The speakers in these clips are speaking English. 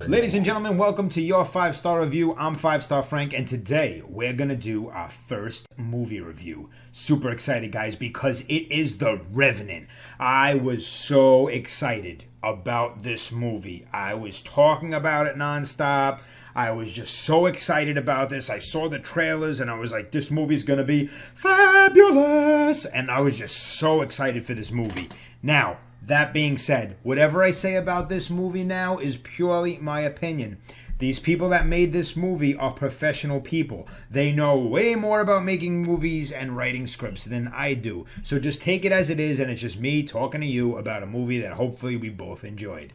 Ladies and gentlemen, welcome to your 5-Star Review. I'm FiveSTAR Frank, and today we're going to do our first movie review. Super excited, guys, because it is The Revenant. I was so excited about this movie. I was talking about it nonstop. I was just so excited about this. I saw the trailers, and I was like, this movie's going to be fabulous. And I was just so excited for this movie. Now, that being said, whatever I say about this movie now is purely my opinion. These people that made this movie are professional people. They know way more about making movies and writing scripts than I do. So just take it as it is, and it's just me talking to you about a movie that hopefully we both enjoyed.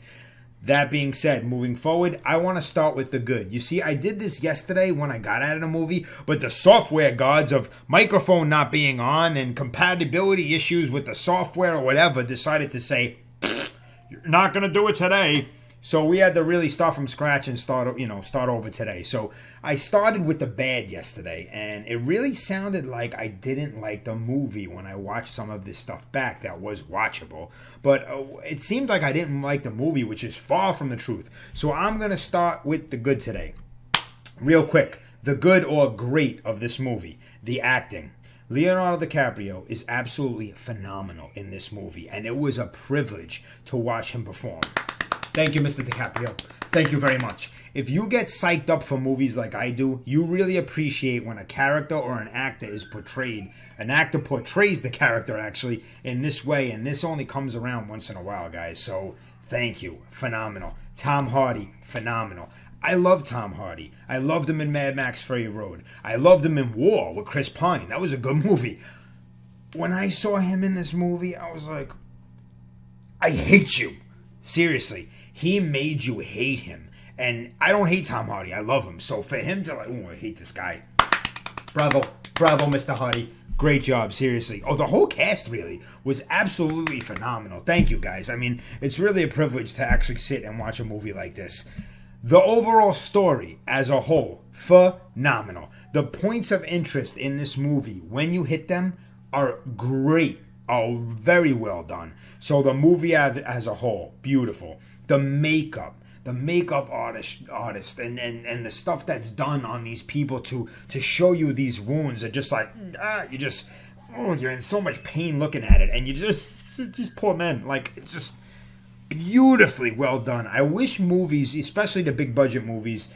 That being said, moving forward, I want to start with the good. You see, I did this yesterday when I got out of the movie, but the software gods of microphone not being on and compatibility issues with the software or whatever decided to say, you're not going to do it today. So we had to really start from scratch and start over today. So I started with the bad yesterday, and it really sounded like I didn't like the movie when I watched some of this stuff back that was watchable. But it seemed like I didn't like the movie, which is far from the truth. So I'm going to start with the good today. Real quick, the good or great of this movie, the acting. Leonardo DiCaprio is absolutely phenomenal in this movie, and it was a privilege to watch him perform. Thank you, Mr. DiCaprio. Thank you very much. If you get psyched up for movies like I do, you really appreciate when a character or an actor is portrayed. An actor portrays the character, actually, in this way, and this only comes around once in a while, guys. So, thank you. Phenomenal. Tom Hardy, phenomenal. I love Tom Hardy. I loved him in Mad Max Fury Road. I loved him in War with Chris Pine. That was a good movie. When I saw him in this movie, I was like, I hate you. Seriously. He made you hate him. And I don't hate Tom Hardy. I love him. So for him to like, oh, I hate this guy. Bravo. Bravo, Mr. Hardy. Great job, seriously. Oh, the whole cast really was absolutely phenomenal. Thank you, guys. I mean, it's really a privilege to actually sit and watch a movie like this. The overall story as a whole, phenomenal. The points of interest in this movie, when you hit them, are great. Are very well done. So the movie as a whole, beautiful. The makeup artist and the stuff that's done on these people to show you these wounds are just like, you're in so much pain looking at it. And you just these poor men, like, it's just beautifully well done. I wish movies, especially the big budget movies,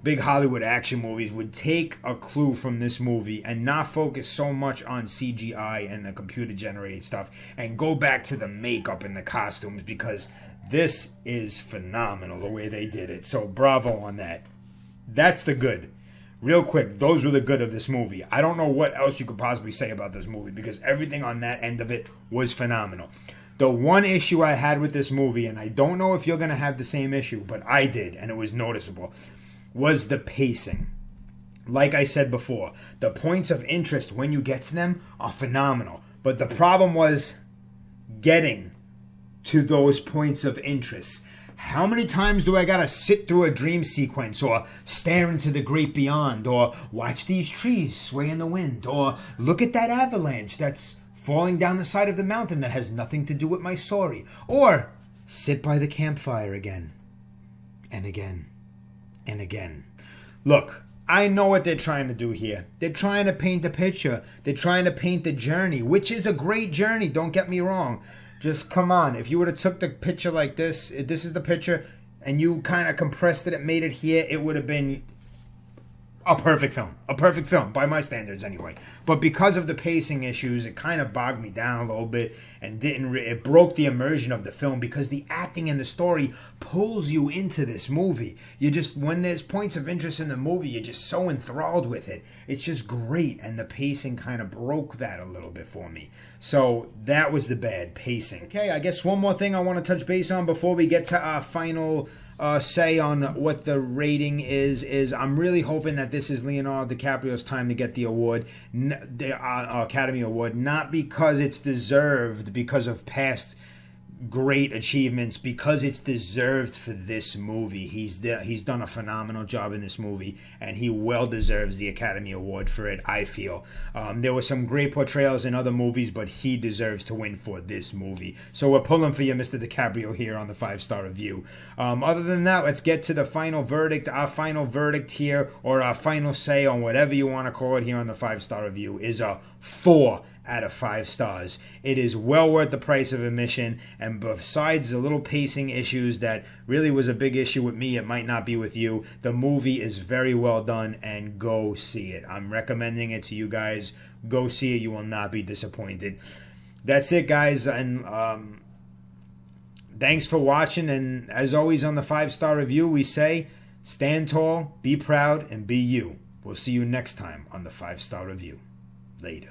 big Hollywood action movies, would take a clue from this movie and not focus so much on CGI and the computer generated stuff and go back to the makeup and the costumes, because this is phenomenal the way they did it. So bravo on that. That's the good. Real quick, those were the good of this movie. I don't know what else you could possibly say about this movie, because everything on that end of it was phenomenal. The one issue I had with this movie, and I don't know if you're going to have the same issue, but I did, and it was noticeable, was the pacing. Like I said before, the points of interest when you get to them are phenomenal. But the problem was getting to those points of interest. How many times do I gotta sit through a dream sequence, or stare into the great beyond, or watch these trees sway in the wind, or look at that avalanche that's falling down the side of the mountain that has nothing to do with my story, or sit by the campfire again and again and again. Look, I know what they're trying to do here. They're trying to paint the picture. They're trying to paint the journey, which is a great journey, don't get me wrong. Just come on. If you would have took the picture like this, if this is the picture, and you kind of compressed it and made it here, it would have been a perfect film. A perfect film, by my standards anyway. But because of the pacing issues, it kind of bogged me down a little bit and it broke the immersion of the film, because the acting and the story pulls you into this movie. You just, when there's points of interest in the movie, you're just so enthralled with it. It's just great, and the pacing kind of broke that a little bit for me. So that was the bad pacing. Okay, I guess one more thing I want to touch base on before we get to our final say on what the rating is I'm really hoping that this is Leonardo DiCaprio's time to get the award, the Academy Award, not because it's deserved because of past great achievements, because it's deserved for this movie. He's done a phenomenal job in this movie, and he well deserves the Academy Award for it, I feel. There were some great portrayals in other movies, but he deserves to win for this movie. So we're pulling for you, Mr. DiCaprio, here on the 5-Star Review. Other than that, let's get to the final verdict. Our final verdict here, or our final say on whatever you want to call it here on the 5-Star Review, is a 4 out of 5 stars. It is well worth the price of admission, and besides the little pacing issues that really was a big issue with me, it might not be with you, the movie is very well done, and go see it. I'm recommending it to you guys. Go see it. You will not be disappointed. That's it, guys, and thanks for watching, and as always on the 5-Star Review, we say stand tall, be proud, and be you. We'll see you next time on the 5-Star Review. Later.